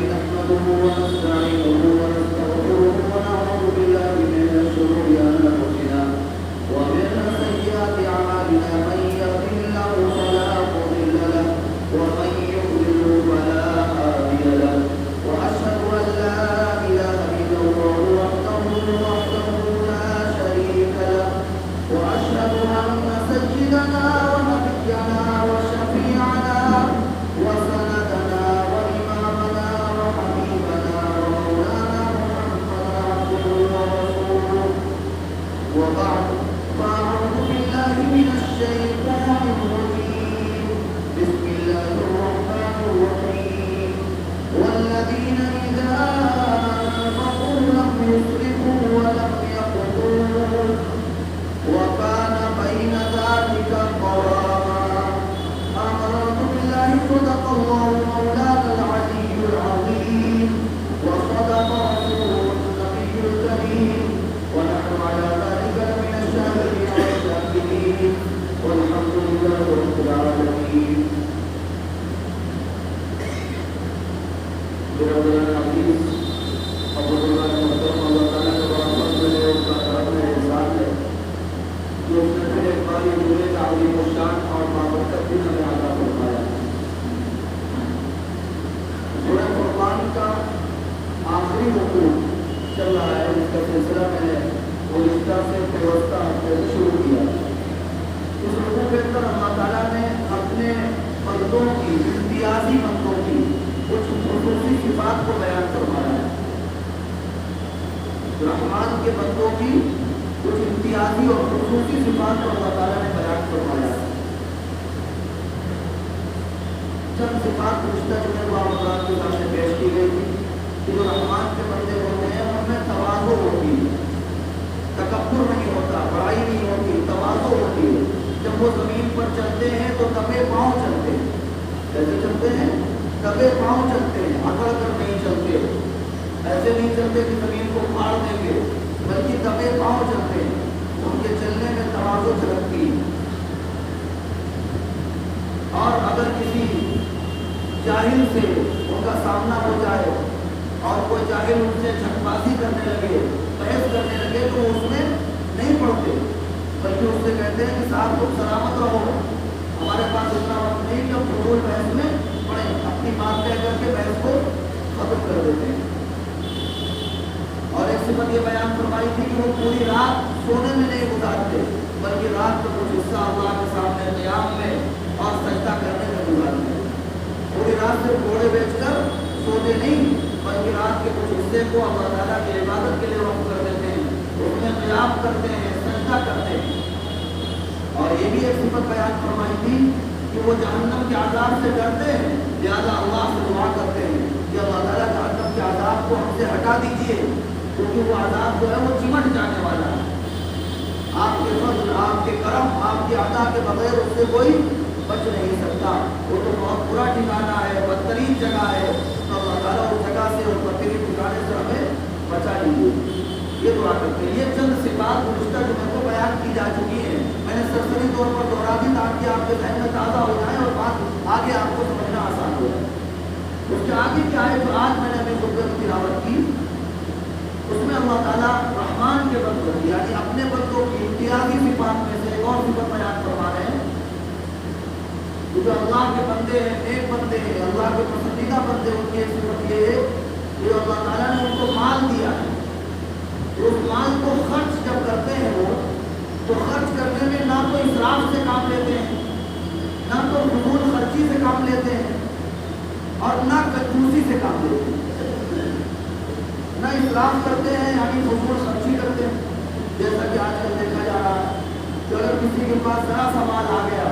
نحمده ونستعينه ونستغفره ونعوذ بالله من شرور أنفسنا ومن سيئات أعمالنا من يهده الله فلا مضل له ومن يضلل فلا هادي له وأشهد أن لا إله إلا الله وحده لا شريك له وأشهد أن سيدنا ونبينا وشفيعنا وسندنا وإمامنا وحبيبنا ومولانا محمدا عبده ورسوله وبعد فأعوذ بالله من الشيطان الرجيم بسم الله الرحمن الرحيم والذين إذا أنفقوا لم يسرفوا ولم يقتروا وكان بين ذلك قواما آمنت بالله صدق الله مولانا العلي العظيم وصدق رسوله النبي الكريم ونحن على ذلك من الشاهدين والشاكرين والحمد لله رب العالمين. برادران عزیز، ابو اللہ محترم اللہ تعالیٰ کے برابر سے اس کا کرم ہے، احسان ہے جو اس نے پھر ایک بار یہ جملے کا عظیم الشان اور بابرکت بھی ہمیں عطا فرمایا. سورہ قرآن کا آخری رکوع چل رہا ہے، جس کا سلسلہ میں نے گزشتہ سے پیوستہ ہفتے سے شروع کیا. اس رکوع کے اندر اللہ تعالیٰ نے اپنے بندوں کی، امتیازی بندوں کی کچھ خصوصی صفات کو بیان فرمایا ہے. رحمان کے بندوں کی کچھ امتیازی اور خصوصی صفات کو اللہ تعالیٰ نے بیان فرمایا ہے. چند صفات گزشتہ جمعے کو آپ کے سامنے پیش کی گئی تھی کہ جو رحمان کے بندے ہوتے ہیں ان میں تواضع ہوتی ہے، تکبر نہیں ہوتا، بڑائی نہیں ہوتی، تواضع ہوتی ہے. جب وہ زمین پر چلتے ہیں تو دبے پاؤں چلتے ہیں. کیسے چلتے ہیں؟ دبے پاؤں چلتے ہیں، اکڑ کر نہیں چلتے. ایسے نہیں چلتے کہ زمین کو پھاڑ دیں گے، بلکہ دبے پاؤں چلتے ہیں. ان کے چلنے میں تواضع جھلکتی ہے. اور اگر کسی جاہل سے ان کا سامنا ہو جائے اور کوئی جاہل ان سے جھٹ بازی کرنے لگے، بحث کرنے لگے، تو اس میں نہیں پڑتے، بلکہ اس سے کہتے ہیں کہ صاحب تم سلامت رہو، ہمارے پاس اتنا وقت نہیں کہ ہم فضول بحث میں پڑیں. اپنی بات طے کر کے بحث کو ختم کر دیتے ہیں. اور ایک صفت یہ بیان فرمائی تھی کہ وہ پوری رات سونے میں نہیں گزارتے، بلکہ رات کا کچھ حصہ اللہ کے سامنے قیام میں اور سجدہ کرنے میں گزارتے ہیں. پوری رات سے گھوڑے بیچ کر سوتے نہیں، بلکہ رات کے کچھ حصے کو اللہ تعالیٰ کی عبادت کے لیے وقف کر دیتے ہیں، اس میں قیام کرتے ہیں، سجدہ کرتے ہیں. اور یہ بھی ایک صفت بیان فرمائی تھی کہ وہ جہنم کے عذاب سے ڈرتے ہیں، لہٰذا اللہ سے دعا کرتے ہیں کہ اللہ تعالیٰ جہنم کے عذاب کو ہم سے ہٹا دیجیے، کیونکہ وہ عذاب جو ہے وہ چمٹ جانے والا ہے. آپ کے فضل، آپ کے کرم، آپ کی عطا کے بغیر اس سے کوئی بچ نہیں سکتا. وہ تو بہت برا ٹھکانہ ہے، بدترین جگہ ہے. تو اللہ تعالیٰ اس جگہ سے، اس بدترین ٹھکانے سے ہمیں بچا لیجیے. یہ دعا کرتے ہیں. یہ چند صفات گزشتہ جمعے کو بیان کی جا چکی ہیں. میں نے سرسری طور پر دوہرا دی تاکہ آپ کے ذہن میں تازہ ہو جائے اور بات آگے آپ کو سمجھنا آسان ہو جائے. اس کے آگے کیا ہے جو آج میں نے اپنی خطبے میں تلاوت کی، اس میں اللہ تعالیٰ رحمان کے بندوں یعنی اپنے بندوں کی امتیازی صفات میں سے ایک اور صفت بیان فرما رہے ہیں. جو اللہ کے بندے ہیں، نیک بندے ہیں، اللہ کے پسندیدہ بندے، ان کی ایک صفت یہ ہے کہ اللہ تعالیٰ نے ان کو مال دیا ہے. اس مال کو خرچ جب کرتے ہیں وہ، تو خرچ کرنے میں نہ تو اسراف سے کام لیتے ہیں، نہ تو فضول خرچی سے کام لیتے ہیں، اور نہ کنجوسی سے کام لیتے ہیں. نہ اسراف کرتے ہیں یعنی فضول خرچی کرتے ہیں. جیسا کہ آج کل دیکھا جا رہا ہے کہ اگر کسی کے پاس ذرا سا مال آ گیا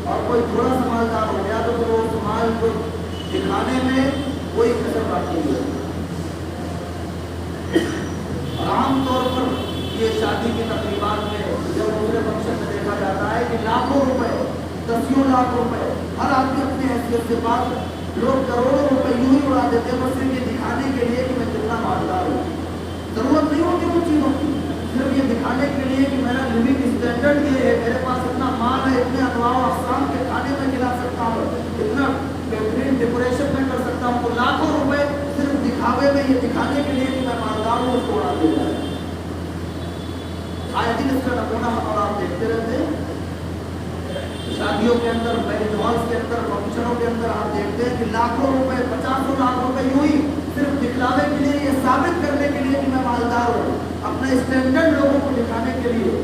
اور کوئی تھوڑا سا مالدار ہو گیا تو پھر وہ اس مال کو دکھانے میں کوئی کسر باقی نہیں ہوتی. عام طور پر یہ شادی کی تقریبات میں جب دوسرے فنکشن میں دیکھا جاتا ہے کہ لاکھوں روپے، دسیوں لاکھ روپے ہر آدمی اپنی حیثیت سے پاس، لوگ کروڑوں روپے یوں ہی اڑا دیتے ہیں بس صرف یہ دکھانے کے لیے کہ میں کتنا مالدار ہوں. ضرورت نہیں ہوتی ان چیزوں کی، صرف یہ دکھانے کے لیے کہ میرا لیونگ اسٹینڈرڈ یہ ہے، میرے پاس اتنا مال ہے، اتنے انواع و اقسام کے کھانے میں کھلا سکتا ہوں، اتنا بہترین ڈیکوریشن میں کر سکتا ہوں. تو لاکھوں روپے دکھاوے میں، یہ دکھانے کے لیے کہ میں مالدار ہوں، اس کو اڑا دیا جائے. آئے دن اس کا نمونہ اور آپ دیکھتے رہتے ہیں. شادیوں کے اندر، میرج ہالز کے اندر، فنکشنوں کے اندر آپ دیکھتے ہیں کہ لاکھوں روپے، 50 لاکھ روپے یوں ہی صرف دکھلاوے کے لیے، یہ ثابت کرنے کے لیے کہ میں مالدار ہوں، اپنے اسٹینڈرڈ لوگوں کو دکھانے کے لیے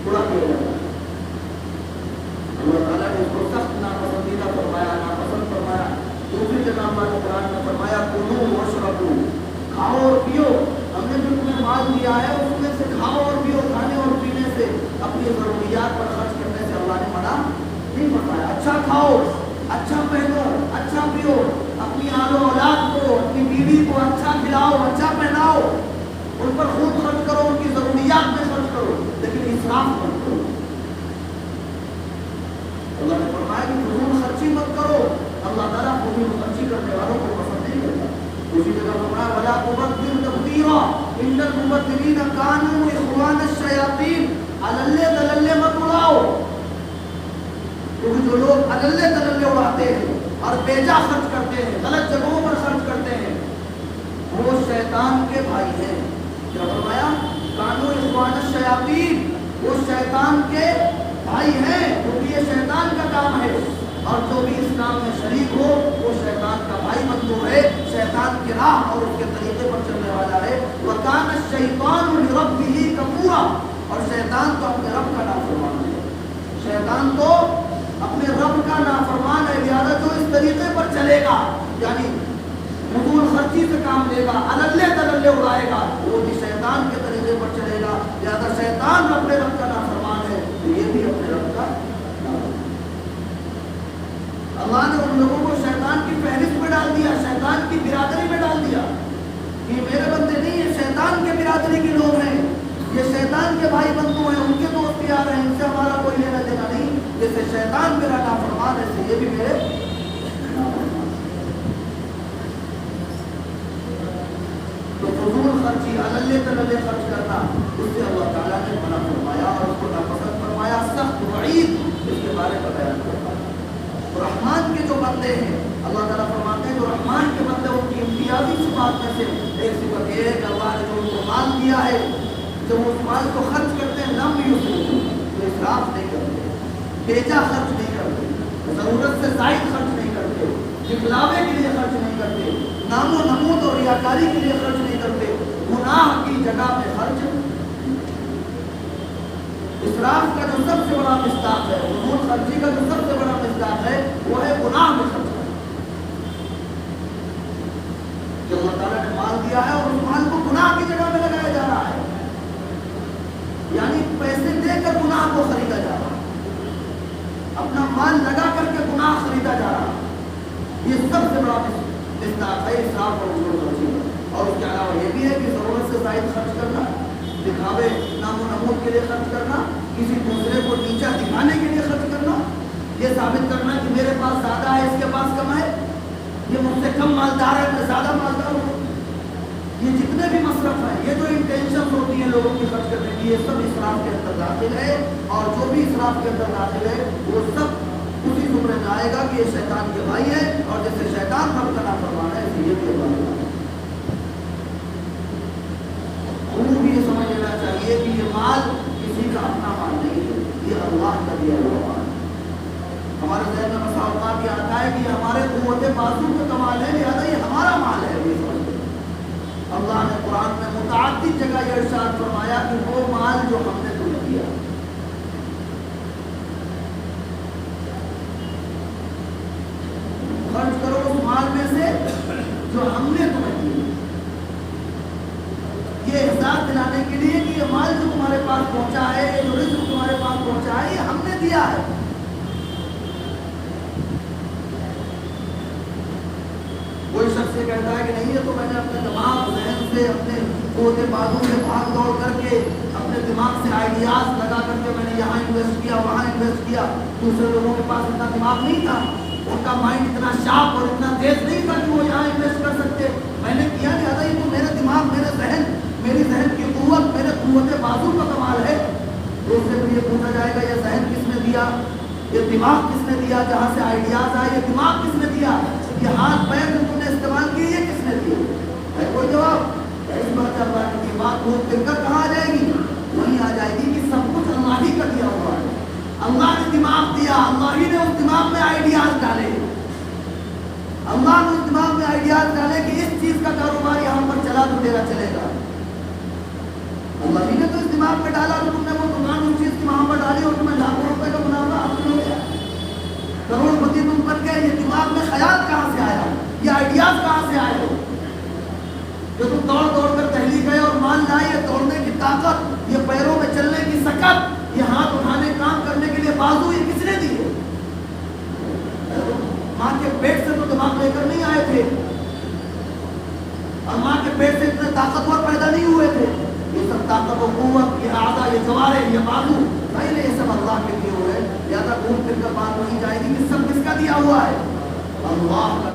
اڑا دیا جاتا ہے. اللہ تعالیٰ نے اس کو سخت ناپسندیدہ فرمایا، ناپسند فرمایا. دوسری جگہ اللہ نے قرآن میں فرمایا کلوا واشربوا، کھاؤ اور پیو. ہم نے جو تمہیں مال دیا ہے اس میں سے کھاؤ اور پیو. کھانے اور پینے سے، اپنی ضروریات پر خرچ کرنے سے اللہ نے منع نہیں فرمایا. اچھا کھاؤ، اچھا پہنو، اچھا پیو، اپنی آل و اولاد کو، اپنی بیوی کو اچھا کھلاؤ، اچھا پہناؤ، ان پر خود خرچ کرو، ان کی ضروریات میں خرچ کرو، لیکن اسراف مت کرو. اللہ نے فرمایا کہ فضول خرچی مت کرو. اللہ تعالیٰ فضول خرچی کرنے والوں کو پسند نہیں کرتا. اسی جگہ فرمایا ولا تبذر تبذیرا ان المبذرین کانوا اخوان الشیاطین. اللے دللے مت اڑاؤ، کیونکہ جو لوگ اللے دللے اڑاتے ہیں اور بیجا خرچ کرتے ہیں، غلط جگہوں پر خرچ کرتے ہیں، وہ شیطان کے بھائی ہیں. کیا فرمایا؟ کانوا اخوان الشیاطین، وہ شیطان کے بھائی ہیں، کیونکہ یہ شیطان کا کام ہے. اور جو بھی اس کام میں شریک ہو وہ شیطان کا بھائی مندو ہے، شیطان کی راہ اور اس کے طریقے پر چلنے والا ہے. وَكَانَ الشَّيْطَانُ لِرَبِّهِ كَفُورًا، اور شیطان تو اپنے رب کا نافرمان ہے. شیطان تو اپنے رب کا نافرمان ہے. لہٰذا جو اس طریقے پر چلے گا، یعنی فضول خرچی سے کام لے گا، اللے دللے اڑائے گا، وہ بھی شیطان کے طریقے پر چلے گا. لہٰذا شیطان اپنے رب کا نافرمان ہے تو یہ بھی اپنے رب کا. اللہ نے ان لوگوں کو شیطان کی فہرست میں ڈال دیا، شیطان کی برادری میں ڈال دیا. یہ میرے بندے نہیں، یہ شیطان کے برادری کے لوگ ہیں، یہ شیطان کے بھائی بندو ہیں، ان کے دوست یار ہیں، ان سے ہمارا کوئی لینا دینا نہیں. جیسے شیطان میرا نافرمان ہے، ایسے یہ بھی میرے نافرمان. تو فضول خرچی، اللے تللے خرچ کرنا، اس سے اللہ تعالیٰ نے منع فرمایا اور اس کو ناپسند فرمایا. سخت وعید اس کے بارے میں بیان کرتا ہے. رحمان کے جو بندے ہیں، اللہ تعالیٰ فرماتے ہیں جو رحمان کے بندے، ان کی امتیازی صفات میں سے ایک صفت یہ ہے کہ اللہ نے جو ان کو مال دیا ہے، جب وہ اس مال کو خرچ کرتے ہیں لم یسرفوا، تو اسراف نہیں کرتے، بیجا خرچ نہیں کرتے، ضرورت سے زائد خرچ نہیں کرتے، دکھلاوے کے لیے خرچ نہیں کرتے، نام و نمود اور ریاکاری کے لیے خرچ نہیں کرتے، گناہ کی جگہ پہ خرچ. اسراف کا جو سب سے بڑا مصداق ہے، فضول خرچی کا جو سب سے بڑا مصداق ہے، وہ ہے گناہ میں خرچ کرنا. جو اللہ تعالیٰ نے مال دیا ہے اور اس مال کو گناہ کی جگہ میں لگایا جا رہا ہے، یعنی پیسے دے کر گناہ کو خریدا جا رہا ہے، اپنا مال لگا کر کے گناہ خریدا جا رہا ہے. یہ سب سے بڑا مصداق ہے اسراف اور فضول خرچی کا. اور اس کے علاوہ یہ بھی ہے کہ ضرورت سے زائد خرچ کرنا، دکھاوے، نام و نمود کے لیے خرچ کرنا، کسی دوسرے کو نیچا دکھانے کے لیے خرچ کرنا، یہ ثابت کرنا کہ میرے پاس زیادہ ہے، اس کے پاس کم ہے، یہ مجھ سے کم مالدار ہے، میں زیادہ مالدار ہوں. یہ جتنے بھی مصرف ہیں، یہ جو انٹینشن ہوتی ہیں لوگوں کی خرچ کرنے کی، یہ سب اسراف کے اندر داخل ہے. اور جو بھی اسراف کے اندر داخل ہے وہ سب اسی زمرے میں آئے گا کہ یہ شیطان کے بھائی ہے. اور جیسے شیطان رب کا نافرمان ہے، اسے یہ بھی اللہ خوب یہ سمجھ لینا چاہیے کہ یہ مال کسی کا اپنا مال نہیں ہے، یہ اللہ کا دیا ہوا مال. ہمارے ذہن میں بسا اوقات یہ آتا ہے کہ یہ ہمارے قوت بازو کا کمال ہے، لہٰذا یہ ہمارا مال ہے. یہ سمجھتے اللہ نے قرآن میں متعدد جگہ یہ ارشاد فرمایا کہ وہ مال جو ہم نے تمہیں دیا، خرچ کرو اس مال میں سے جو ہم نے تمہیں دیا. یہ احساس دلانے کے لیے کہ یہ مال جو تمہارے پاس پہنچا ہے، یہ جو رزق تمہارے پاس پہنچا ہے، یہ ہم نے دیا ہے. کوئی شخص یہ کہتا ہے کہ نہیں، یہ تو میں نے اپنے دماغ ذہن سے، اپنے قوت بازو سے بھاگ دوڑ کر کے، اپنے دماغ سے آئیڈیاز لگا کر کے میں نے یہاں انویسٹ کیا، وہاں انویسٹ کیا. دوسرے لوگوں کے پاس اتنا دماغ نہیں تھا، ان کا مائنڈ اتنا شارپ اور اتنا تیز نہیں تھا کہ وہ یہاں انویسٹ کر سکتے. میں نے کیا، لہٰذا یہ تو میرے دماغ، میرے ذہن، میری ذہن کی قوت، میرے قوت بازو کا کمال ہے. تو اس سے پھر یہ پوچھا جائے گا یہ ذہن کس نے دیا، یہ دماغ کس نے دیا، جہاں سے آئیڈیاز آئے، یہ دماغ کس نے دیا، یہ ہاتھ پیر جو تم نے استعمال کیے، یہ کس نے دیا. اللہ نے اس دماغ میں آئیڈیاز ڈالے کہ اس چیز کا کاروبار یہاں پر چلا تو تیرا چلے گا. اللہ ہی نے تو اس دماغ میں ڈالا تو تم نے وہ دکان اس چیز کی وہاں پر ڈالی اور تمہیں لاکھوں روپے کا منافع حاصل ہو گیا, کروڑ پتی تم بن گئے. یہ دماغ میں خیال کہاں سے آیا, یہ آئیڈیاز کہاں سے آئے ہو جو تم دوڑ دوڑ کر دہلی گئے اور مان لائے؟ یہ دوڑنے کی طاقت, یہ پیروں میں چلنے کی سکت, یہ ہاتھ اٹھانے کام کرنے کے لیے بازو, یہ کس نے دیے؟ ماں کے پیٹ سے تو دماغ لے کر نہیں آئے تھے, اور ماں کے پیٹ سے اتنے طاقتور پیدا نہیں ہوئے تھے. یہ سب طاقت و قوت, یہ اعضاء, یہ جوارے, یہ بازو, نہیں یہ سب اللہ کے لیے ہوئے. لہٰذا گھوم پھر کر بات وہی جائے گی کہ سب کس کا دیا ہوا ہے؟ اللہ کا.